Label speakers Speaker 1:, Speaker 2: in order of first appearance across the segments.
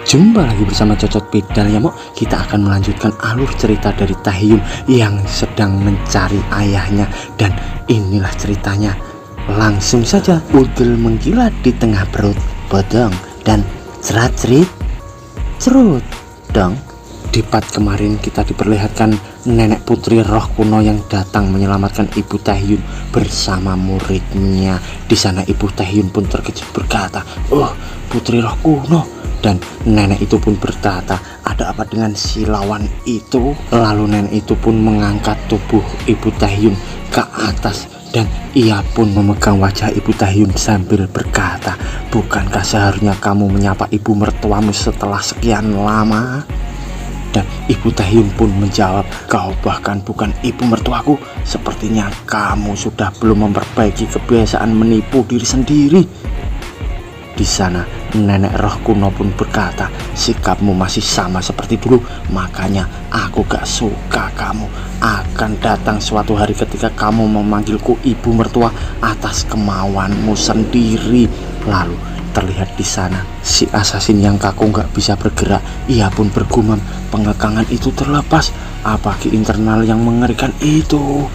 Speaker 1: Jumpa lagi bersama Cocot Pedal ya Mok. Kita akan melanjutkan alur cerita dari Taehyun yang sedang mencari ayahnya. Dan inilah ceritanya. Langsung saja udel mengkilat di tengah perut bodong dan cerat-cerit cerut dong. Di part kemarin kita diperlihatkan nenek putri roh kuno yang datang menyelamatkan ibu Taehyun bersama muridnya. Di sana ibu Taehyun pun terkejut berkata, "Oh, putri roh kuno." Dan nenek itu pun berkata, "Ada apa dengan si lawan itu?" Lalu nenek itu pun mengangkat tubuh ibu Taehyun ke atas dan ia pun memegang wajah ibu Taehyun sambil berkata, "Bukankah seharusnya kamu menyapa ibu mertuamu setelah sekian lama?" Dan ibu Taehyun pun menjawab, "Kau bahkan bukan ibu mertuaku. Sepertinya kamu sudah belum memperbaiki kebiasaan menipu diri sendiri." Di sana nenek roh kuno pun berkata, "Sikapmu masih sama seperti dulu, makanya aku gak suka kamu. Akan datang suatu hari ketika kamu memanggilku ibu mertua atas kemauanmu sendiri." Lalu terlihat di sana si assassin yang kaku gak bisa bergerak. Ia pun bergumam, pengekangan itu terlepas. Apa ki internal yang mengerikan itu?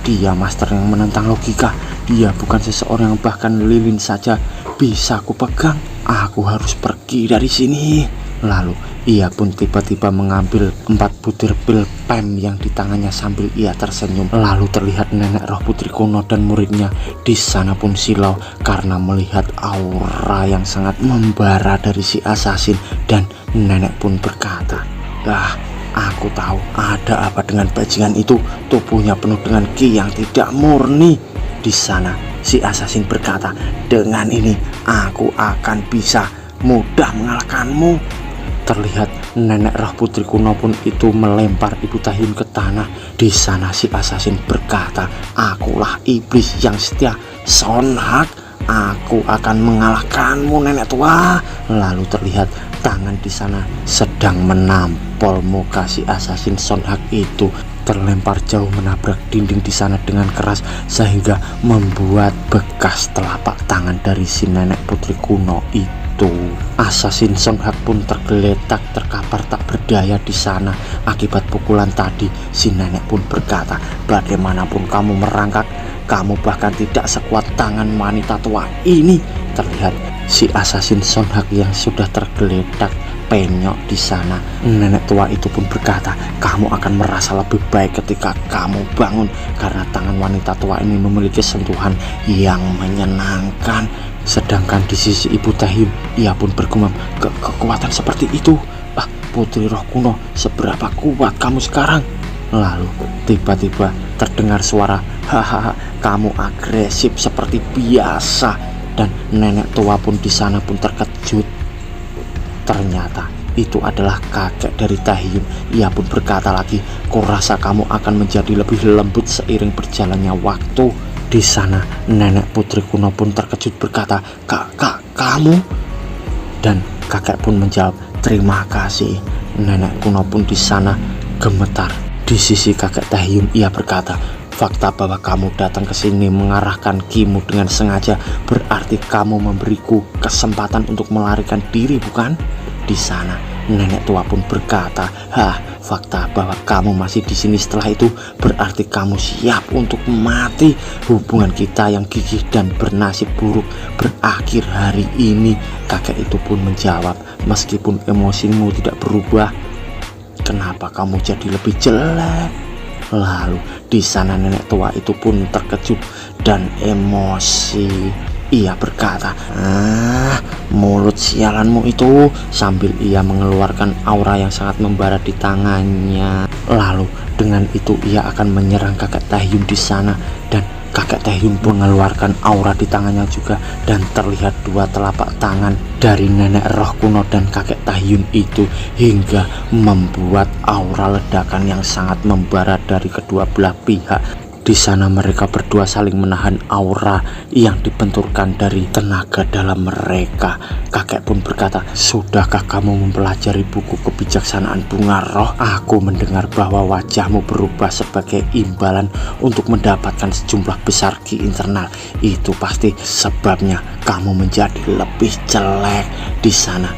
Speaker 1: Dia master yang menentang logika. Dia bukan seseorang yang bahkan lilin saja bisa aku pegang. Aku harus pergi dari sini. Lalu ia pun tiba-tiba mengambil 4 butir pil pem yang di tangannya sambil ia tersenyum. Lalu terlihat nenek roh putri kuno dan muridnya di sana pun silau karena melihat aura yang sangat membara dari si assassin. Dan nenek pun berkata, aku tahu ada apa dengan bajingan itu. Tubuhnya penuh dengan ki yang tidak murni." Di sana si assassin berkata, "Dengan ini aku akan bisa mudah mengalahkanmu." Terlihat nenek roh putri kuno pun itu melempar ibu Taehyun ke tanah. Di sana si assassin berkata, "Akulah iblis yang setia, Sonhak. Aku akan mengalahkanmu nenek tua." Lalu terlihat tangan di sana sedang menampol muka si assassin Sonhak itu, terlempar jauh menabrak dinding di sana dengan keras sehingga membuat bekas telapak tangan dari si nenek putri kuno itu. Assassin Sonhak pun tergeletak terkapar tak berdaya di sana akibat pukulan tadi. Si nenek pun berkata, "Bagaimanapun kamu merangkak, kamu bahkan tidak sekuat tangan wanita tua ini." Terlihat si assassin Sonhak yang sudah tergeletak penyok di sana. Nenek tua itu pun berkata, "Kamu akan merasa lebih baik ketika kamu bangun karena tangan wanita tua ini memiliki sentuhan yang menyenangkan." Sedangkan di sisi ibu Taehyun, ia pun bergumam, Kekuatan seperti itu? Putri roh kuno, seberapa kuat kamu sekarang?" Lalu tiba-tiba terdengar suara, "Hahaha, kamu agresif seperti biasa." Dan nenek tua pun di sana pun terkejut. Ternyata itu adalah kakek dari Taehyun. Ia pun berkata lagi, "Kurasa kamu akan menjadi lebih lembut seiring berjalannya waktu." Di sana nenek putri kuno pun terkejut berkata, Kamu?" Dan kakek pun menjawab, "Terima kasih." Nenek kuno pun di sana gemetar. Di sisi kakek Taehyun ia berkata, "Fakta bahwa kamu datang ke sini mengarahkan kimu dengan sengaja berarti kamu memberiku kesempatan untuk melarikan diri, bukan?" Di sana nenek tua pun berkata, "Fakta bahwa kamu masih di sini setelah itu berarti kamu siap untuk mati. Hubungan kita yang gigih dan bernasib buruk berakhir hari ini." Kakek itu pun menjawab, "Meskipun emosimu tidak berubah, kenapa kamu jadi lebih jelek?" Lalu di sana nenek tua itu pun terkejut dan emosi. Ia berkata, mulut sialanmu itu," sambil ia mengeluarkan aura yang sangat membara di tangannya. Lalu dengan itu ia akan menyerang kakek Taehyun di sana. Dan kakek Taehyun pun mengeluarkan aura di tangannya juga. Dan terlihat 2 telapak tangan dari nenek roh kuno dan kakek Taehyun itu hingga membuat aura ledakan yang sangat membara dari kedua belah pihak. Di sana mereka berdua saling menahan aura yang dibenturkan dari tenaga dalam mereka. Kakek pun berkata, "Sudahkah kamu mempelajari buku kebijaksanaan bunga roh? Aku mendengar bahwa wajahmu berubah sebagai imbalan untuk mendapatkan sejumlah besar ki internal. Itu pasti sebabnya kamu menjadi lebih jelek di sana."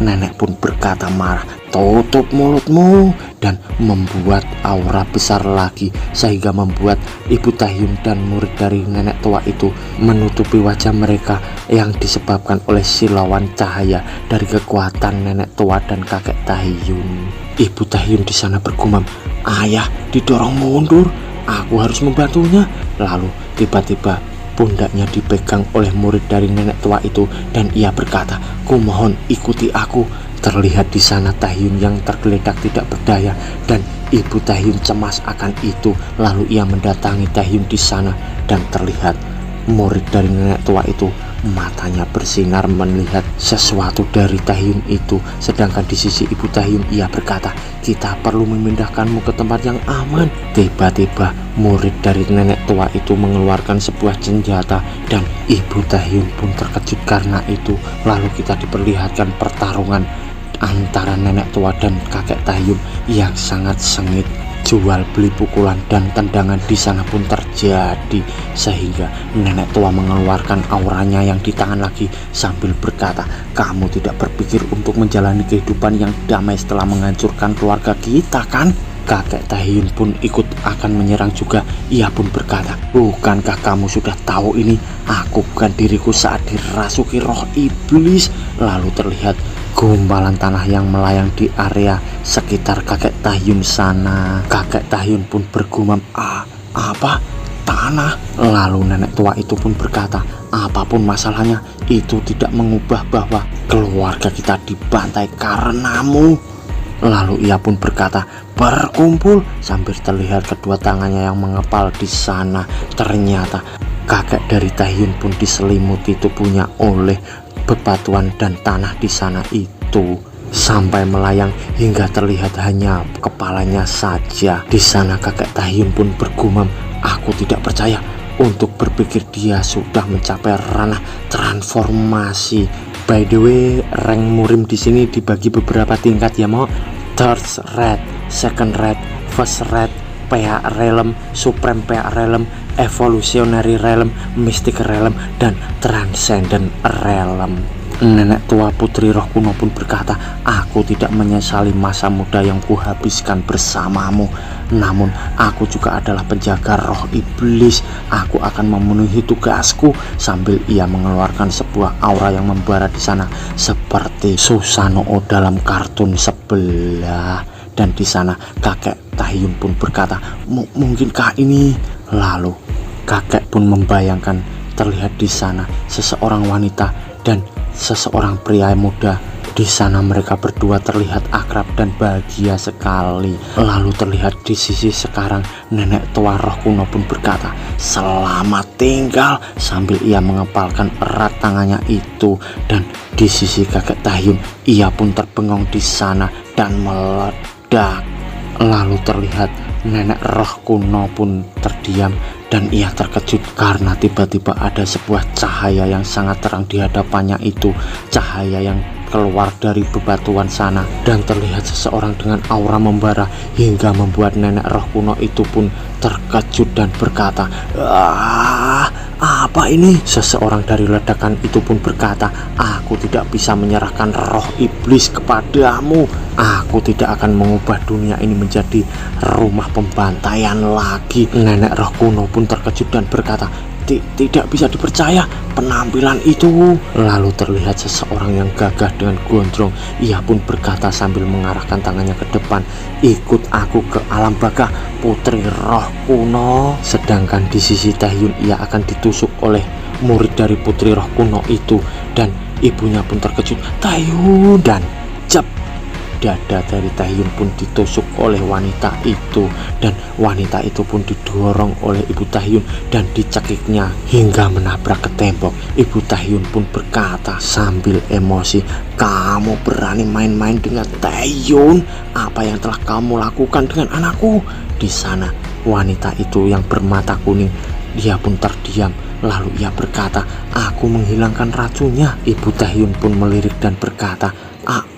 Speaker 1: Nenek pun berkata marah, "Tutup mulutmu," dan membuat aura besar lagi sehingga membuat Ibu Tahyun dan murid dari nenek tua itu menutupi wajah mereka yang disebabkan oleh silauan cahaya dari kekuatan nenek tua dan kakek Tahyun. Ibu Tahyun di sana bergumam, "Ayah didorong mundur, aku harus membantunya." Lalu tiba-tiba pundaknya dipegang oleh murid dari nenek tua itu dan ia berkata, "Kumohon ikuti aku." Terlihat di sana Tahyun yang tergeletak tidak berdaya dan Ibu Tahyun cemas akan itu. Lalu ia mendatangi Tahyun di sana dan terlihat murid dari nenek tua itu matanya bersinar melihat sesuatu dari Tahyun itu. Sedangkan di sisi Ibu Tahyun ia berkata, "Kita perlu memindahkanmu ke tempat yang aman." Tiba-tiba murid dari nenek tua itu mengeluarkan sebuah senjata dan Ibu Tahyun pun terkejut karena itu. Lalu kita diperlihatkan pertarungan antara nenek tua dan kakek Tahyun yang sangat sengit. Jual beli pukulan dan tendangan di sana pun terjadi sehingga nenek tua mengeluarkan auranya yang di tangan lagi sambil berkata, "Kamu tidak berpikir untuk menjalani kehidupan yang damai setelah menghancurkan keluarga kita, kan?" Kakek Tahyun pun ikut akan menyerang juga. Ia pun berkata, "Bukankah kamu sudah tahu ini? Aku bukan diriku saat dirasuki roh iblis." Lalu terlihat gumpalan tanah yang melayang di area sekitar kakek Tahyun sana. Kakek Tahyun pun bergumam, Apa? Tanah?" Lalu nenek tua itu pun berkata, "Apapun masalahnya, itu tidak mengubah bahwa keluarga kita dibantai karenamu." Lalu ia pun berkata, "Berkumpul," sambil terlihat kedua tangannya yang mengepal di sana. Ternyata kakek dari Tahyun pun diselimuti tubuhnya oleh bebatuan dan tanah di sana itu sampai melayang hingga terlihat hanya kepalanya saja. Di sana kakek Tahyun pun bergumam, "Aku tidak percaya." Untuk berpikir dia sudah mencapai ranah transformasi. By the way, rank murim di sini dibagi beberapa tingkat ya, Mo. Third rate, second rate, first rate, PA Realm, Supreme PA Realm, Evolutionary Realm, Mystic Realm, dan Transcendent Realm. Nenek tua Putri Roh Kuno pun berkata, "Aku tidak menyesali masa muda yang kuhabiskan bersamamu. Namun aku juga adalah penjaga roh iblis. Aku akan memenuhi tugasku." Sambil ia mengeluarkan sebuah aura yang membara di sana seperti Susanoo dalam kartun sebelah. Dan di sana kakek Tahyun pun berkata, Mungkinkah ini?" Lalu kakek pun membayangkan terlihat di sana seseorang wanita dan seseorang pria muda. Di sana mereka berdua terlihat akrab dan bahagia sekali. Lalu terlihat di sisi sekarang nenek tua Roh Kuno pun berkata, "Selamat tinggal," sambil ia mengepalkan erat tangannya itu. Dan di sisi kakek Tahyun ia pun terbengong di sana dan meledak. Lalu terlihat nenek Roh Kuno pun terdiam dan ia terkejut karena tiba-tiba ada sebuah cahaya yang sangat terang di hadapannya itu. Cahaya yang keluar dari bebatuan sana dan terlihat seseorang dengan aura membara hingga membuat nenek Roh Kuno itu pun terkejut dan berkata, "Apa ini?" Seseorang dari ledakan itu pun berkata, "Aku tidak bisa menyerahkan roh iblis kepadamu. Aku tidak akan mengubah dunia ini menjadi rumah pembantaian lagi." Nenek Roh Kuno pun terkejut dan berkata, "Tidak bisa dipercaya penampilan itu." Lalu terlihat seseorang yang gagah dengan gondrong. Ia pun berkata sambil mengarahkan tangannya ke depan, "Ikut aku ke alam baka, Putri Roh Kuno." Sedangkan di sisi Tahyun ia akan ditusuk oleh murid dari Putri Roh Kuno itu. Dan ibunya pun terkejut, "Tahyun!" Dan jep, dada dari Tahyun pun ditusuk oleh wanita itu. Dan wanita itu pun didorong oleh Ibu Tahyun dan dicekiknya hingga menabrak ke tembok. Ibu Tahyun pun berkata sambil emosi, "Kamu berani main-main dengan Tahyun? Apa yang telah kamu lakukan dengan anakku?" Di sana wanita itu yang bermata kuning. Dia pun terdiam, lalu ia berkata, "Aku menghilangkan racunnya." Ibu Taehyun pun melirik dan berkata,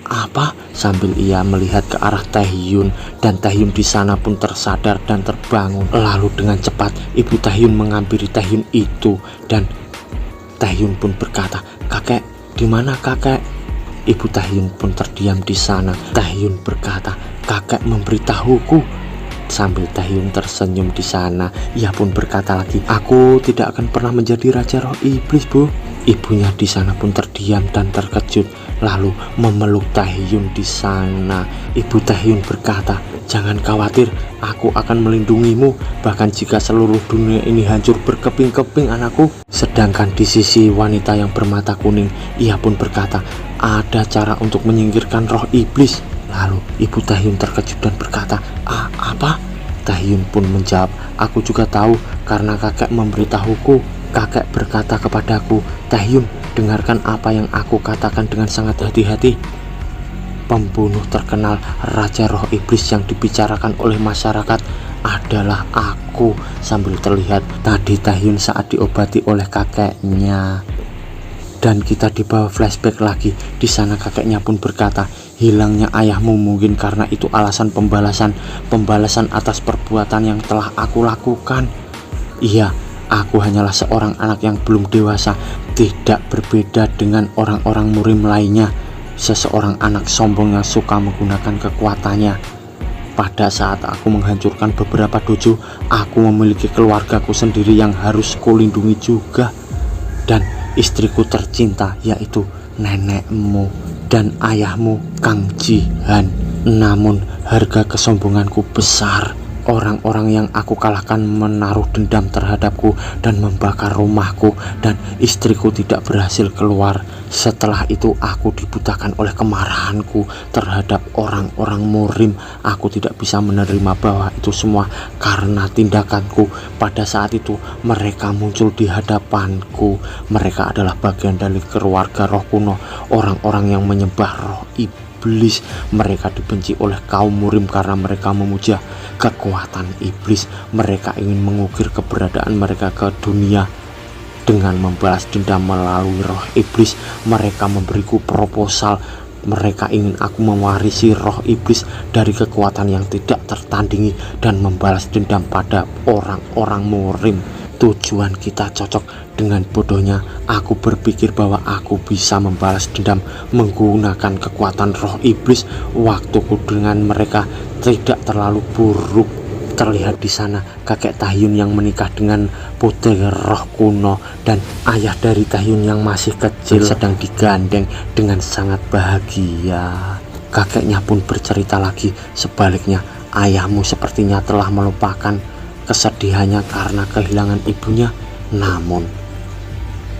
Speaker 1: "Apa?" Sambil ia melihat ke arah Taehyun, dan Taehyun di sana pun tersadar dan terbangun. Lalu dengan cepat Ibu Taehyun menghampiri Taehyun itu, dan Taehyun pun berkata, "Kakek, di mana kakek?" Ibu Taehyun pun terdiam di sana. Taehyun berkata, "Kakek memberitahuku." Sambil Taehyun tersenyum di sana, ia pun berkata lagi, "Aku tidak akan pernah menjadi raja roh iblis, Bu." Ibunya di sana pun terdiam dan terkejut, lalu memeluk Taehyun di sana. Ibu Taehyun berkata, "Jangan khawatir, aku akan melindungimu, bahkan jika seluruh dunia ini hancur berkeping-keping, anakku." Sedangkan di sisi wanita yang bermata kuning, ia pun berkata, "Ada cara untuk menyingkirkan roh iblis." Lalu Ibu Taehyun terkejut dan berkata, "Apa?" Taehyun pun menjawab, "Aku juga tahu karena kakek memberitahuku." Kakek berkata kepadaku, "Taehyun, dengarkan apa yang aku katakan dengan sangat hati-hati. Pembunuh terkenal raja roh iblis yang dibicarakan oleh masyarakat adalah aku." Sambil terlihat tadi Taehyun saat diobati oleh kakeknya. Dan kita dibawa flashback lagi. Di sana kakeknya pun berkata, "Hilangnya ayahmu mungkin karena itu alasan pembalasan atas perbuatan yang telah aku lakukan. Iya, aku hanyalah seorang anak yang belum dewasa, tidak berbeda dengan orang-orang murim lainnya. Seseorang anak sombong yang suka menggunakan kekuatannya. Pada saat aku menghancurkan beberapa dojo, aku memiliki keluargaku sendiri yang harus kulindungi juga. Dan istriku tercinta yaitu nenekmu dan ayahmu Kang Ji-han. Namun harga kesombonganku besar. Orang-orang yang aku kalahkan menaruh dendam terhadapku dan membakar rumahku, dan istriku tidak berhasil keluar. Setelah itu aku dibutakan oleh kemarahanku terhadap orang-orang murim. Aku tidak bisa menerima bahwa itu semua karena tindakanku. Pada saat itu mereka muncul di hadapanku. Mereka adalah bagian dari keluarga roh kuno, orang-orang yang menyembah roh iblis. Mereka dibenci oleh kaum murim karena mereka memuja kekuatan iblis. Mereka ingin mengukir keberadaan mereka ke dunia dengan membalas dendam melalui roh iblis. Mereka memberiku proposal. Mereka ingin aku mewarisi roh iblis dari kekuatan yang tidak tertandingi dan membalas dendam pada orang-orang murim. Tujuan kita cocok. Dengan bodohnya aku berpikir bahwa aku bisa membalas dendam menggunakan kekuatan roh iblis. Waktuku dengan mereka tidak terlalu buruk. Terlihat di sana kakek Taehyun yang menikah dengan putri roh kuno, dan ayah dari Taehyun yang masih kecil sedang digandeng dengan sangat bahagia. Kakeknya pun bercerita lagi, sebaliknya ayahmu sepertinya telah melupakan kesedihannya karena kehilangan ibunya. Namun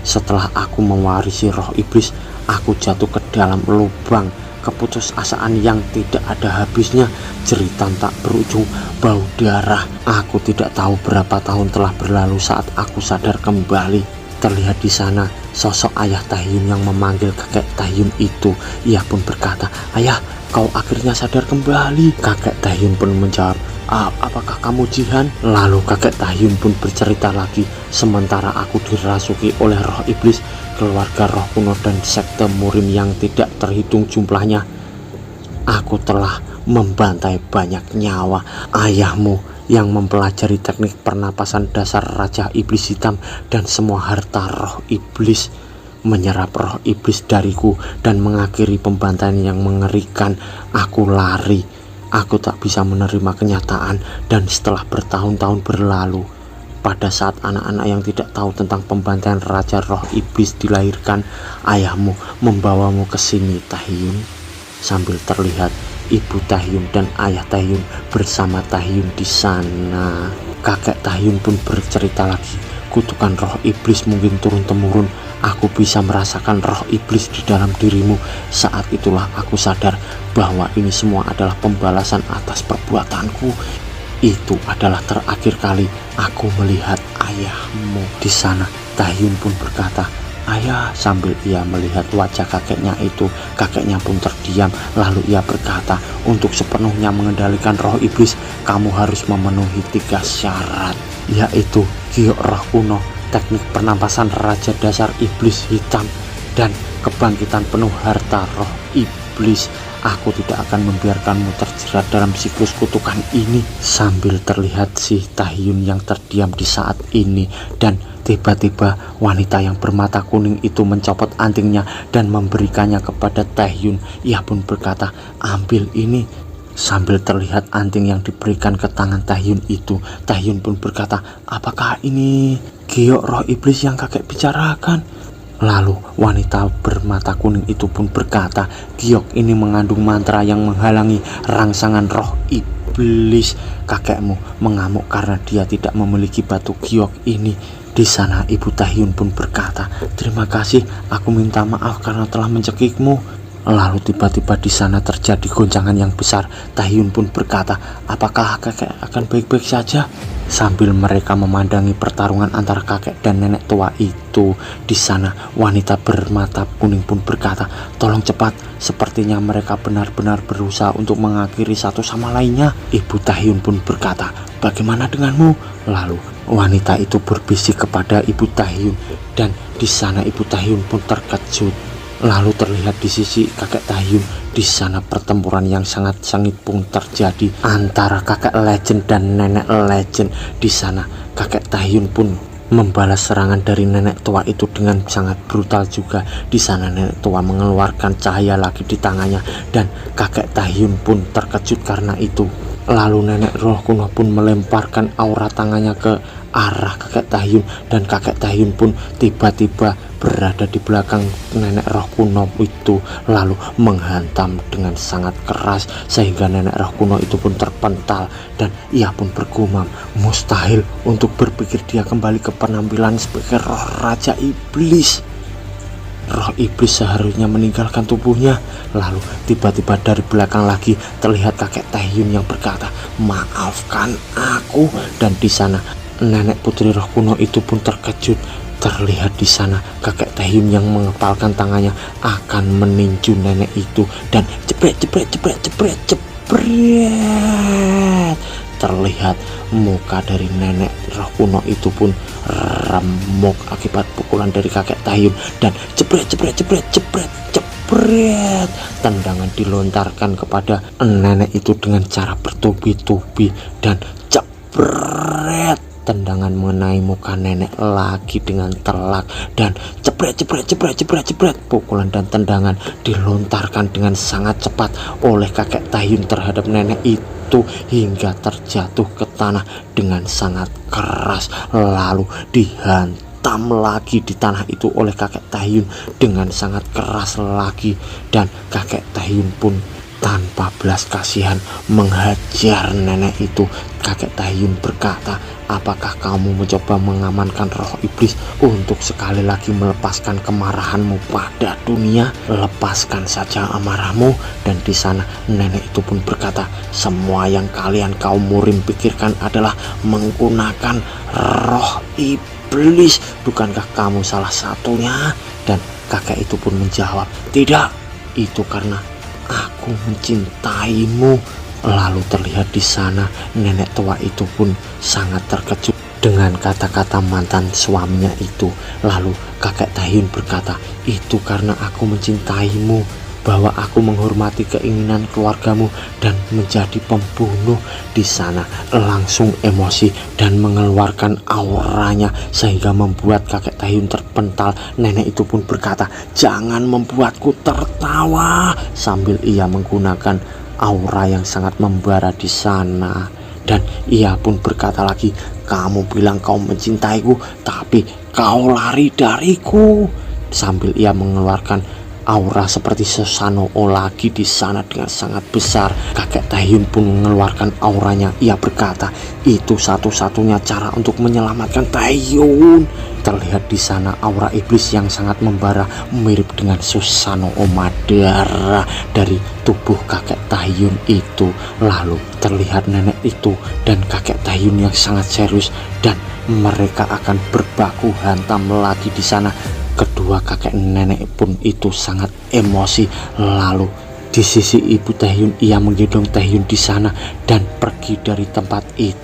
Speaker 1: setelah aku mewarisi roh iblis, aku jatuh ke dalam lubang keputusasaan yang tidak ada habisnya. Jeritan tak berujung, bau darah. Aku tidak tahu berapa tahun telah berlalu saat aku sadar kembali. Terlihat di sana sosok ayah Taehyun yang memanggil kakek Taehyun itu. Ia pun berkata, "Ayah, kau akhirnya sadar kembali." Kakek Taehyun pun menjawab, "Apakah kamu Ji-han?" Lalu kakek Taehyun pun bercerita lagi, "Sementara aku dirasuki oleh roh iblis, keluarga roh kuno dan sekte murim yang tidak terhitung jumlahnya, aku telah membantai banyak nyawa. Ayahmu yang mempelajari teknik pernapasan dasar Raja Iblis Hitam dan semua harta roh iblis menyerap roh iblis dariku dan mengakhiri pembantaian yang mengerikan. Aku lari. Aku tak bisa menerima kenyataan, dan setelah bertahun-tahun berlalu, pada saat anak-anak yang tidak tahu tentang pembantaian Raja Roh Iblis dilahirkan, ayahmu membawamu ke sini, Taehyun." Sambil terlihat ibu Taehyun dan ayah Taehyun bersama Taehyun di sana. Kakek Taehyun pun bercerita lagi, "Kutukan roh iblis mungkin turun-temurun. Aku bisa merasakan roh iblis di dalam dirimu. Saat itulah aku sadar bahwa ini semua adalah pembalasan atas perbuatanku. Itu adalah terakhir kali aku melihat ayahmu." Di sana Taehyun pun berkata, Ayah, sambil ia melihat wajah kakeknya itu, kakeknya pun terdiam. Lalu ia berkata, untuk sepenuhnya mengendalikan roh iblis, kamu harus memenuhi 3 syarat, yaitu giok roh kuno, teknik pernapasan raja dasar iblis hitam, dan kebangkitan penuh harta roh iblis. Aku tidak akan membiarkanmu terjerat dalam siklus kutukan ini. Sambil terlihat si Taehyun yang terdiam di saat ini, dan tiba-tiba wanita yang bermata kuning itu mencopot antingnya dan memberikannya kepada Taehyun. Ia pun berkata, ambil ini. Sambil terlihat anting yang diberikan ke tangan Taehyun itu, Taehyun pun berkata, apakah ini giok roh iblis yang kakek bicarakan? Lalu wanita bermata kuning itu pun berkata, giok ini mengandung mantra yang menghalangi rangsangan roh iblis. Kakekmu mengamuk karena dia tidak memiliki batu giok ini. Di sana Ibu Taehyun pun berkata, terima kasih, aku minta maaf karena telah mencekikmu. Lalu tiba-tiba di sana terjadi goncangan yang besar. Taehyun pun berkata, apakah kakek akan baik-baik saja? Sambil mereka memandangi pertarungan antara kakek dan nenek tua itu, di sana wanita bermata kuning pun berkata, tolong cepat, sepertinya mereka benar-benar berusaha untuk mengakhiri satu sama lainnya. Ibu Taehyun pun berkata, bagaimana denganmu? Lalu wanita itu berbisik kepada Ibu Taehyun, dan di sana Ibu Taehyun pun terkejut. Lalu terlihat di sisi kakek Taehyun, di sana pertempuran yang sangat sengit pun terjadi antara kakek legend dan nenek legend. Di sana kakek Taehyun pun membalas serangan dari nenek tua itu dengan sangat brutal juga. Di sana nenek tua mengeluarkan cahaya lagi di tangannya, dan kakek Taehyun pun terkejut karena itu. Lalu nenek roh kuno pun melemparkan aura tangannya ke arah kakek Taehyun, dan kakek Taehyun pun tiba-tiba berada di belakang nenek roh kuno itu, lalu menghantam dengan sangat keras sehingga nenek roh kuno itu pun terpental, dan ia pun bergumam, mustahil untuk berpikir dia kembali ke penampilan sebagai roh raja iblis. Roh iblis seharusnya meninggalkan tubuhnya. Lalu tiba-tiba dari belakang lagi terlihat kakek Taehyun yang berkata, maafkan aku. Dan di sana nenek putri roh kuno itu pun terkejut. Terlihat di sana kakek Taehyun yang mengepalkan tangannya akan meninju nenek itu, dan jepret. Terlihat muka dari nenek roh kuno itu pun remuk akibat pukulan dari kakek Taehyun, dan jepret. Tendangan dilontarkan kepada nenek itu dengan cara bertubi-tubi, dan jepret. Tendangan mengenai muka nenek lagi dengan telak, dan jepret. Pukulan dan tendangan dilontarkan dengan sangat cepat oleh kakek Taehyun terhadap nenek itu hingga terjatuh ke tanah dengan sangat keras, lalu dihantam lagi di tanah itu oleh kakek Taehyun dengan sangat keras lagi, dan kakek Taehyun pun tanpa belas kasihan menghajar nenek itu. Kakek Taehyun berkata, apakah kamu mencoba mengamankan roh iblis untuk sekali lagi melepaskan kemarahanmu pada dunia? Lepaskan saja amarahmu. Dan di sana nenek itu pun berkata, semua yang kalian kaum murim pikirkan adalah menggunakan roh iblis. Bukankah kamu salah satunya? Dan kakek itu pun menjawab, tidak, itu karena aku mencintaimu. Lalu terlihat di sana nenek tua itu pun sangat terkejut dengan kata-kata mantan suaminya itu. Lalu kakek Taehyun berkata, itu karena aku mencintaimu, bahwa aku menghormati keinginan keluargamu dan menjadi pembunuh. Di sana langsung emosi dan mengeluarkan auranya sehingga membuat kakek Taehyun terpental. Nenek itu pun berkata, jangan membuatku tertawa, sambil ia menggunakan aura yang sangat membara di sana. Dan ia pun berkata lagi, kamu bilang kau mencintaiku, tapi kau lari dariku, sambil ia mengeluarkan aura seperti Susanoo lagi di sana dengan sangat besar. Kakek Taehyun pun mengeluarkan auranya. Ia berkata, itu satu-satunya cara untuk menyelamatkan Taehyun. Terlihat di sana aura iblis yang sangat membara mirip dengan Susanoo Madara dari tubuh kakek Taehyun itu. Lalu terlihat nenek itu dan kakek Taehyun yang sangat serius, dan mereka akan berbaku hantam lagi di sana. Kedua kakek nenek pun itu sangat emosi. Lalu di sisi Ibu Taehyun, ia menggendong Taehyun di sana dan pergi dari tempat itu.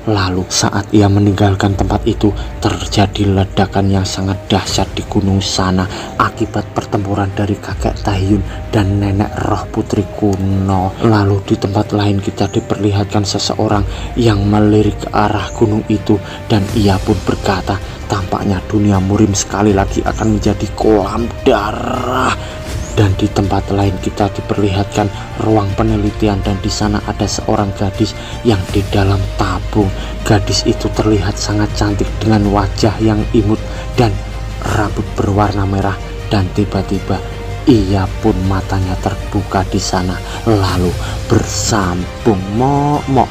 Speaker 1: Lalu saat ia meninggalkan tempat itu, terjadi ledakan yang sangat dahsyat di gunung sana akibat pertempuran dari kakek Taehyun dan nenek roh putri kuno. Lalu di tempat lain kita diperlihatkan seseorang yang melirik ke arah gunung itu, dan ia pun berkata, tampaknya dunia Murim sekali lagi akan menjadi kolam darah. Dan di tempat lain kita diperlihatkan ruang penelitian, dan di sana ada seorang gadis yang di dalam tabung. Gadis itu terlihat sangat cantik dengan wajah yang imut dan rambut berwarna merah, dan tiba-tiba ia pun matanya terbuka di sana lalu bersambung. Mok